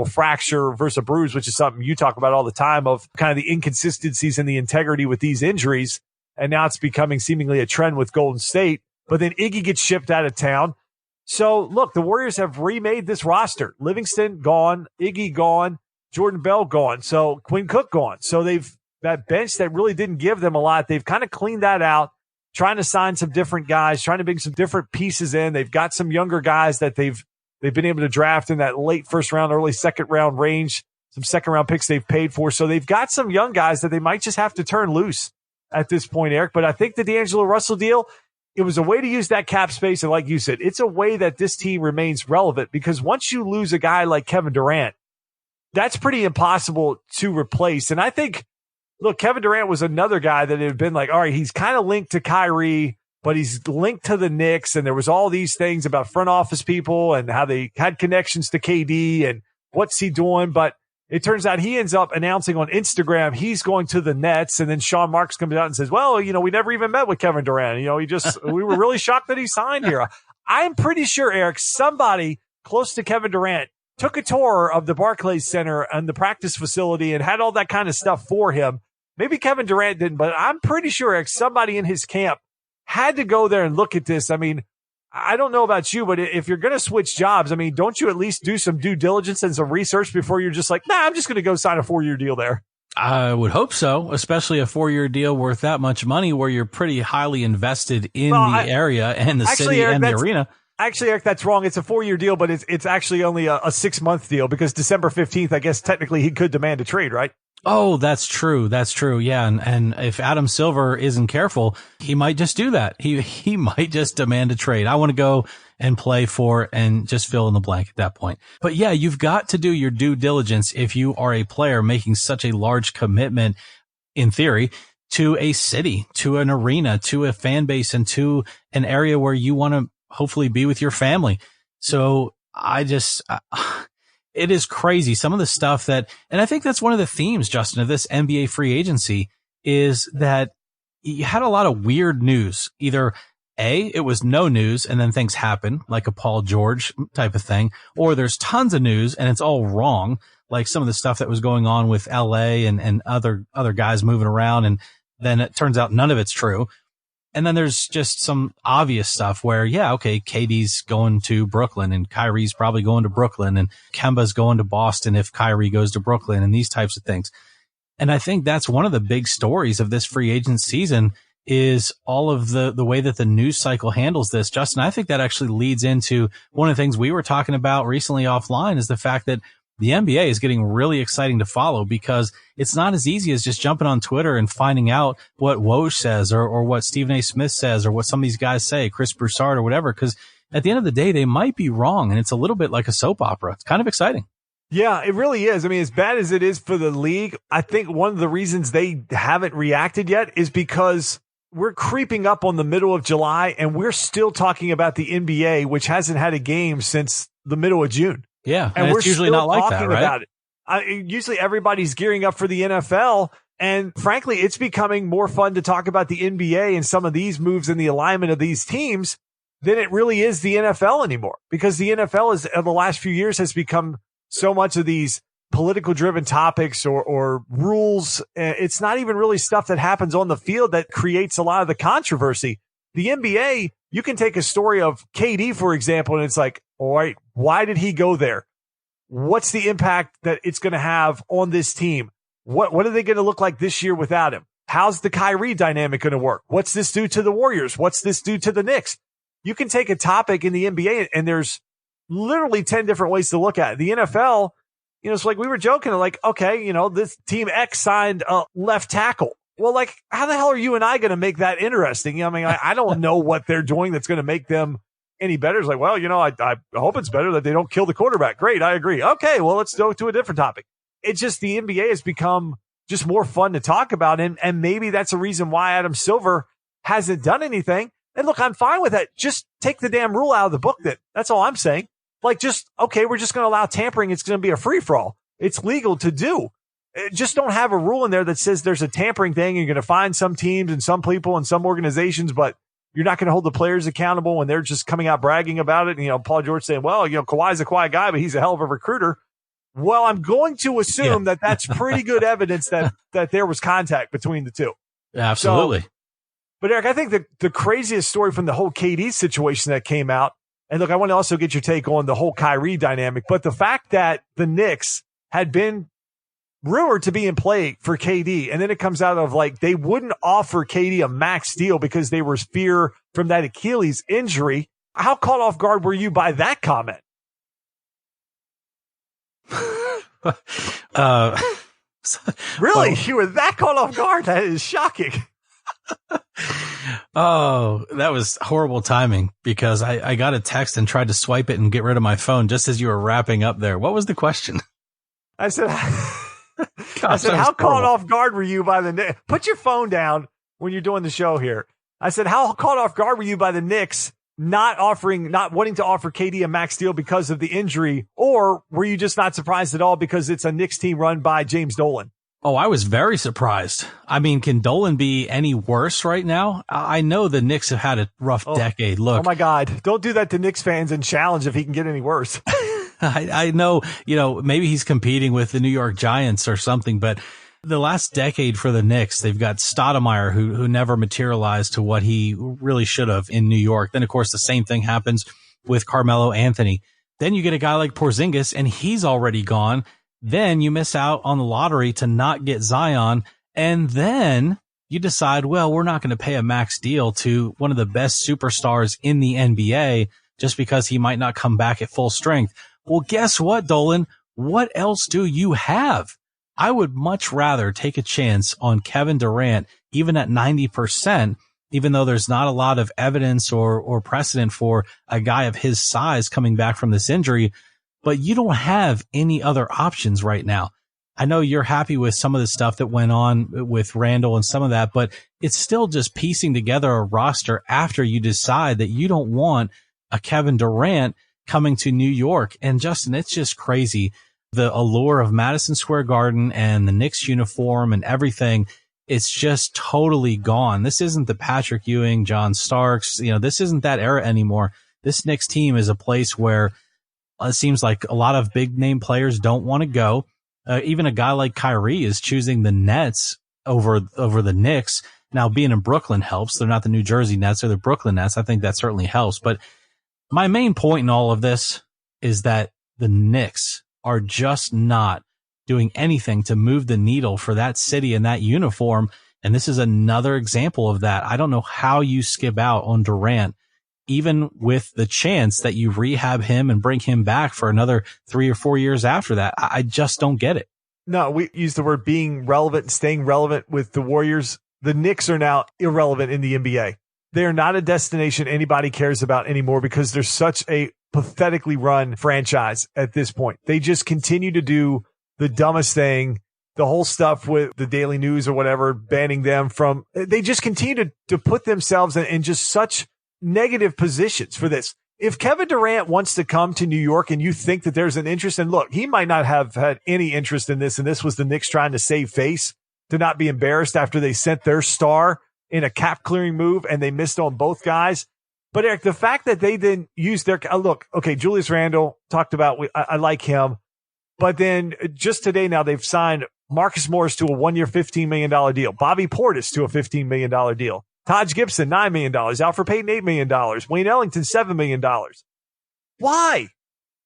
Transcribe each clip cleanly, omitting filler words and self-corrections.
fracture versus a bruise, which is something you talk about all the time of kind of the inconsistencies and the integrity with these injuries. And now it's becoming seemingly a trend with Golden State. But then Iggy gets shipped out of town. So, look, the Warriors have remade this roster. Livingston gone, Iggy gone, Jordan Bell gone, so Quinn Cook gone. So that bench that really didn't give them a lot, they've kind of cleaned that out, trying to sign some different guys, trying to bring some different pieces in. They've got some younger guys that they've been able to draft in that late first round, early second round range, some second round picks they've paid for. So they've got some young guys that they might just have to turn loose at this point, Eric. But I think the D'Angelo Russell deal, it was a way to use that cap space. And like you said, it's a way that this team remains relevant, because once you lose a guy like Kevin Durant, that's pretty impossible to replace. And I think, look, Kevin Durant was another guy that had been like, all right, he's kind of linked to Kyrie, but he's linked to the Knicks. And there was all these things about front office people and how they had connections to KD and what's he doing. But it turns out he ends up announcing on Instagram he's going to the Nets, and then Sean Marks comes out and says, well, we never even met with Kevin Durant. We were really shocked that he signed here. I'm pretty sure, Eric, somebody close to Kevin Durant took a tour of the Barclays Center and the practice facility and had all that kind of stuff for him. Maybe Kevin Durant didn't, but I'm pretty sure, Eric, somebody in his camp had to go there and look at this. I mean, I don't know about you, but if you're going to switch jobs, I mean, don't you at least do some due diligence and some research before you're just like, nah, I'm just going to go sign a 4-year deal there? I would hope so, especially a 4-year deal worth that much money where you're pretty highly invested in the area and the city and the arena. Actually, Eric, that's wrong. It's a 4-year deal, but it's actually only a 6-month deal, because December 15th, I guess technically he could demand a trade, right? Oh, that's true. That's true. Yeah. And if Adam Silver isn't careful, he might just do that. He might just demand a trade. I want to go and play for and just fill in the blank at that point. But yeah, you've got to do your due diligence if you are a player making such a large commitment, in theory, to a city, to an arena, to a fan base, and to an area where you want to hopefully be with your family. So it is crazy. Some of the stuff and I think that's one of the themes, Justin, of this NBA free agency, is that you had a lot of weird news. Either it was no news and then things happen, like a Paul George type of thing, or there's tons of news and it's all wrong, like some of the stuff that was going on with LA and other guys moving around, and then it turns out none of it's true. And then there's just some obvious stuff where, yeah, okay, KD's going to Brooklyn and Kyrie's probably going to Brooklyn and Kemba's going to Boston if Kyrie goes to Brooklyn, and these types of things. And I think that's one of the big stories of this free agent season is all of the way that the news cycle handles this. Justin, I think that actually leads into one of the things we were talking about recently offline, is the fact that the NBA is getting really exciting to follow, because it's not as easy as just jumping on Twitter and finding out what Woj says or what Stephen A. Smith says or what some of these guys say, Chris Broussard or whatever, because at the end of the day, they might be wrong. And it's a little bit like a soap opera. It's kind of exciting. Yeah, it really is. I mean, as bad as it is for the league, I think one of the reasons they haven't reacted yet is because we're creeping up on the middle of July and we're still talking about the NBA, which hasn't had a game since the middle of June. Yeah, and we're usually not like that, right? About it. Usually everybody's gearing up for the NFL, and frankly, it's becoming more fun to talk about the NBA and some of these moves and the alignment of these teams than it really is the NFL anymore, because the NFL is, in the last few years, has become so much of these political driven topics or rules. It's not even really stuff that happens on the field that creates a lot of the controversy. The NBA, you can take a story of KD, for example, and it's like, all right, why did he go there? What's the impact that it's going to have on this team? What are they going to look like this year without him? How's the Kyrie dynamic going to work? What's this do to the Warriors? What's this do to the Knicks? You can take a topic in the NBA and there's literally 10 different ways to look at it. The NFL, it's like we were joking, like, okay, this team X signed a left tackle. Well, like, how the hell are you and I going to make that interesting? I don't know what they're doing that's going to make them any better. It's like, well, I hope it's better that they don't kill the quarterback. Great. I agree. Okay. Well, let's go to a different topic. It's just the NBA has become just more fun to talk about. And maybe that's a reason why Adam Silver hasn't done anything. And look, I'm fine with that. Just take the damn rule out of the book then. That's all I'm saying. Like, okay, we're just going to allow tampering. It's going to be a free for all. It's legal to do. Just don't have a rule in there that says there's a tampering thing. You're going to find some teams and some people and some organizations, but you're not going to hold the players accountable when they're just coming out bragging about it. And, Paul George saying, well, Kawhi's a quiet guy, but he's a hell of a recruiter. Well, I'm going to assume that that's pretty good evidence that there was contact between the two. Absolutely. So, but Eric, I think the craziest story from the whole KD situation that came out, and look, I want to also get your take on the whole Kyrie dynamic, but the fact that the Knicks had been rumored to be in play for KD, and then it comes out of like they wouldn't offer KD a max deal because they were fear from that Achilles injury. How caught off guard were you by that comment? Really? Well, you were that caught off guard? That is shocking. Oh, that was horrible timing because I got a text and tried to swipe it and get rid of my phone just as you were wrapping up there. What was the question? I said, Gosh, how caught off guard were you by the Knicks? Put your phone down when you're doing the show here. I said, how caught off guard were you by the Knicks not wanting to offer KD a max deal because of the injury? Or were you just not surprised at all because it's a Knicks team run by James Dolan? Oh, I was very surprised. I mean, can Dolan be any worse right now? I know the Knicks have had a rough decade. Look. Oh my God. Don't do that to Knicks fans and challenge if he can get any worse. I know, maybe he's competing with the New York Giants or something, but the last decade for the Knicks, they've got Stoudemire who never materialized to what he really should have in New York. Then, of course, the same thing happens with Carmelo Anthony. Then you get a guy like Porzingis and he's already gone. Then you miss out on the lottery to not get Zion. And then you decide, well, we're not going to pay a max deal to one of the best superstars in the NBA just because he might not come back at full strength. Well, guess what, Dolan? What else do you have? I would much rather take a chance on Kevin Durant, even at 90%, even though there's not a lot of evidence or precedent for a guy of his size coming back from this injury. But you don't have any other options right now. I know you're happy with some of the stuff that went on with Randall and some of that, but it's still just piecing together a roster after you decide that you don't want a Kevin Durant coming to New York. And Justin, it's just crazy. The allure of Madison Square Garden and the Knicks uniform and everything, it's just totally gone. This isn't the Patrick Ewing, John Starks. This isn't that era anymore. This Knicks team is a place where it seems like a lot of big name players don't want to go. Even a guy like Kyrie is choosing the Nets over the Knicks. Now, being in Brooklyn helps. They're not the New Jersey Nets, they're the Brooklyn Nets. I think that certainly helps. But my main point in all of this is that the Knicks are just not doing anything to move the needle for that city and that uniform. And this is another example of that. I don't know how you skip out on Durant, even with the chance that you rehab him and bring him back for another 3 or 4 years after that. I just don't get it. No, we use the word being relevant and staying relevant with the Warriors. The Knicks are now irrelevant in the NBA. They're not a destination anybody cares about anymore because they're such a pathetically run franchise at this point. They just continue to do the dumbest thing, the whole stuff with the Daily News or whatever, banning them from, they just continue to put themselves in just such negative positions for this. If Kevin Durant wants to come to New York and you think that there's an interest, and look, he might not have had any interest in this, and this was the Knicks trying to save face, to not be embarrassed after they sent their star in a cap clearing move and they missed on both guys. But Eric, the fact that they didn't use their look, okay, Julius Randle talked about, I like him, but then just today now they've signed Marcus Morris to a 1-year, $15 million deal, Bobby Portis to a $15 million deal, Taj Gibson, $9 million, Alfred Payton, $8 million, Wayne Ellington, $7 million. Why?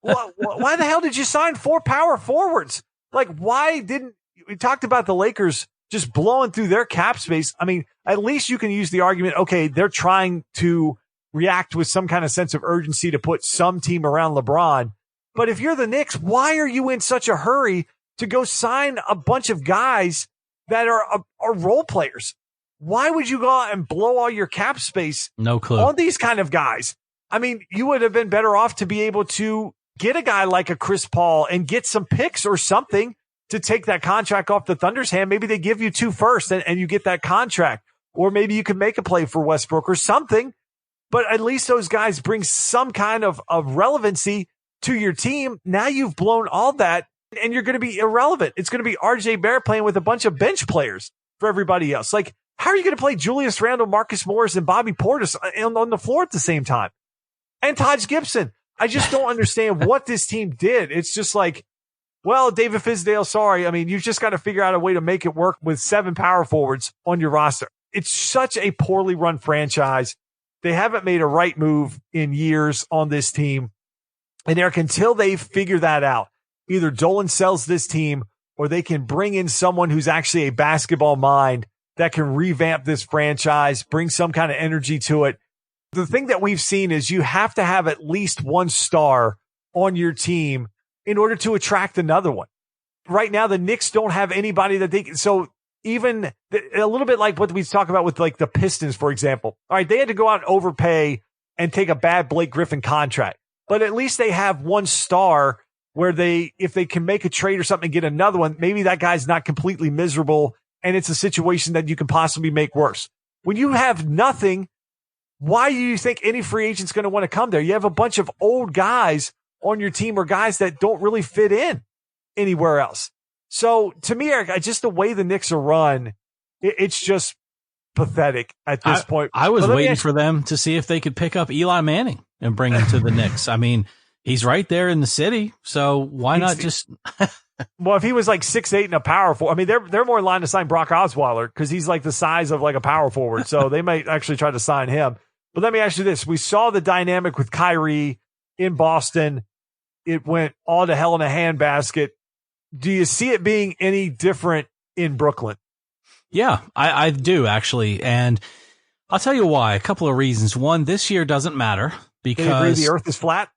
Why the hell did you sign 4 power forwards? Like, why didn't we talked about the Lakers just blowing through their cap space? I mean, at least you can use the argument, okay, they're trying to react with some kind of sense of urgency to put some team around LeBron. But if you're the Knicks, why are you in such a hurry to go sign a bunch of guys that are role players? Why would you go out and blow all your cap space No clue. on these kind of guys? I mean, you would have been better off to be able to get a guy like a Chris Paul and get some picks or something to take that contract off the Thunder's hand. Maybe they give you 2 firsts and you get that contract. Or maybe you can make a play for Westbrook or something. But at least those guys bring some kind of relevancy to your team. Now you've blown all that and you're going to be irrelevant. It's going to be RJ Barrett playing with a bunch of bench players for everybody else. Like, how are you going to play Julius Randle, Marcus Morris, and Bobby Portis on the floor at the same time? And Taj Gibson. I just don't understand what this team did. It's just like, well, David Fizdale, sorry. I mean, you've just got to figure out a way to make it work with 7 power forwards on your roster. It's such a poorly run franchise. They haven't made a right move in years on this team. And Eric, until they figure that out, either Dolan sells this team or they can bring in someone who's actually a basketball mind that can revamp this franchise, bring some kind of energy to it. The thing that we've seen is you have to have at least one star on your team in order to attract another one. Right now, the Knicks don't have anybody that they can. So even a little bit like what we talk about with like the Pistons, for example. All right, they had to go out and overpay and take a bad Blake Griffin contract, but at least they have one star where if they can make a trade or something and get another one, maybe that guy's not completely miserable and it's a situation that you can possibly make worse. When you have nothing, why do you think any free agent's going to want to come there? You have a bunch of old guys on your team or guys that don't really fit in anywhere else. So to me, Eric, just the way the Knicks are run, it's just pathetic at this point. I was waiting for them to see if they could pick up Eli Manning and bring him to the Knicks. I mean, he's right there in the city, so why not just? Well, if he was like 6'8" and a power forward, I mean, they're more in line to sign Brock Osweiler because he's like the size of like a power forward. So they might actually try to sign him. But let me ask you this: we saw the dynamic with Kyrie in Boston. It went all to hell in a handbasket. Do you see it being any different in Brooklyn? Yeah, I do actually. And I'll tell you why. A couple of reasons. One, this year doesn't matter because you agree the earth is flat.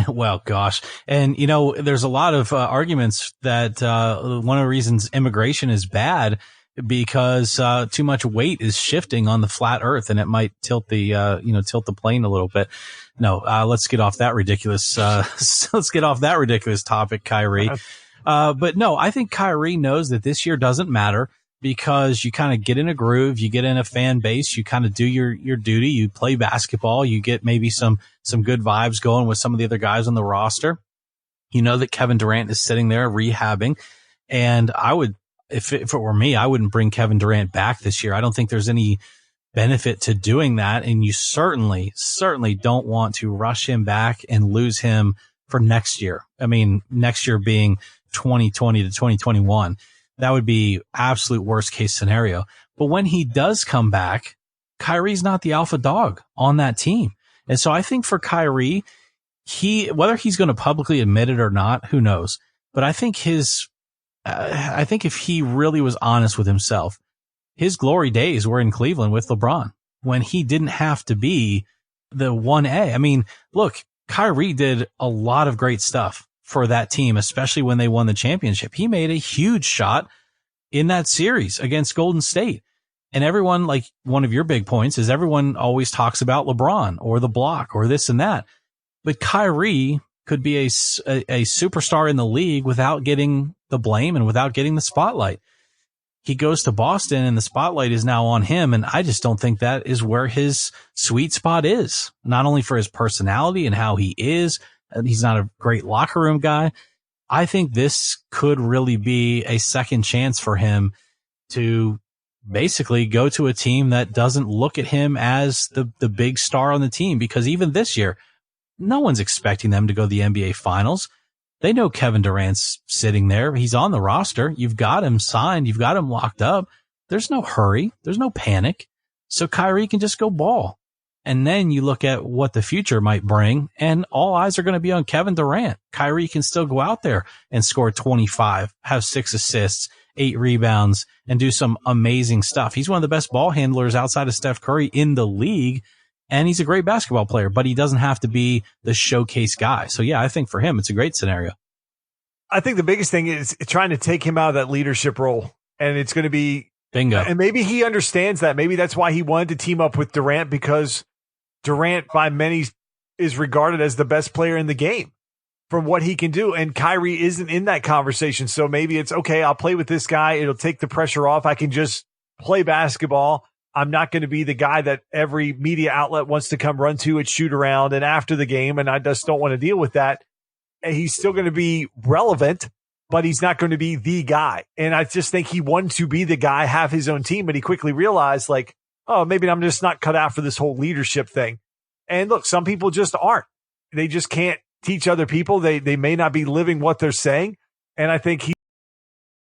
Well, gosh. And, you know, there's a lot of arguments that one of the reasons immigration is bad because too much weight is shifting on the flat earth and it might tilt the plane a little bit. No, let's get off that ridiculous topic, Kyrie. But no, I think Kyrie knows that this year doesn't matter because you kind of get in a groove, you get in a fan base, you kind of do your duty, you play basketball, you get maybe some good vibes going with some of the other guys on the roster. You know that Kevin Durant is sitting there rehabbing, and I would, if it were me, I wouldn't bring Kevin Durant back this year. I don't think there's any benefit to doing that, and you certainly don't want to rush him back and lose him for next year. I mean, next year being 2020 to 2021. That would be absolute worst case scenario. But when he does come back, Kyrie's not the alpha dog on that team. And so I think for Kyrie, whether he's going to publicly admit it or not, who knows? But I think I think if he really was honest with himself, his glory days were in Cleveland with LeBron when he didn't have to be the 1A. I mean, look, Kyrie did a lot of great stuff for that team, especially when they won the championship. He made a huge shot in that series against Golden State. And everyone, like one of your big points is everyone always talks about LeBron or the block or this and that. But Kyrie could be a superstar in the league without getting the blame and without getting the spotlight. He goes to Boston and the spotlight is now on him. And I just don't think that is where his sweet spot is, not only for his personality and how he is. He's not a great locker room guy. I think this could really be a second chance for him to basically go to a team that doesn't look at him as the big star on the team, because even this year, no one's expecting them to go to the NBA Finals. They know Kevin Durant's sitting there. He's on the roster. You've got him signed. You've got him locked up. There's no hurry. There's no panic. So Kyrie can just go ball. And then you look at what the future might bring, and all eyes are going to be on Kevin Durant. Kyrie can still go out there and score 25, have 6 assists, 8 rebounds, and do some amazing stuff. He's one of the best ball handlers outside of Steph Curry in the league, and he's a great basketball player, but he doesn't have to be the showcase guy. So, yeah, I think for him, it's a great scenario. I think the biggest thing is trying to take him out of that leadership role, and it's going to be bingo. And maybe he understands that. Maybe that's why he wanted to team up with Durant, because Durant, by many, is regarded as the best player in the game from what he can do. And Kyrie isn't in that conversation. So maybe it's, okay, I'll play with this guy. It'll take the pressure off. I can just play basketball. I'm not going to be the guy that every media outlet wants to come run to at shoot around and after the game. And I just don't want to deal with that. And he's still going to be relevant, but he's not going to be the guy. And I just think he wanted to be the guy, have his own team, but he quickly realized, like, oh, maybe I'm just not cut out for this whole leadership thing. And look, some people just aren't. They just can't teach other people. They may not be living what they're saying. And I think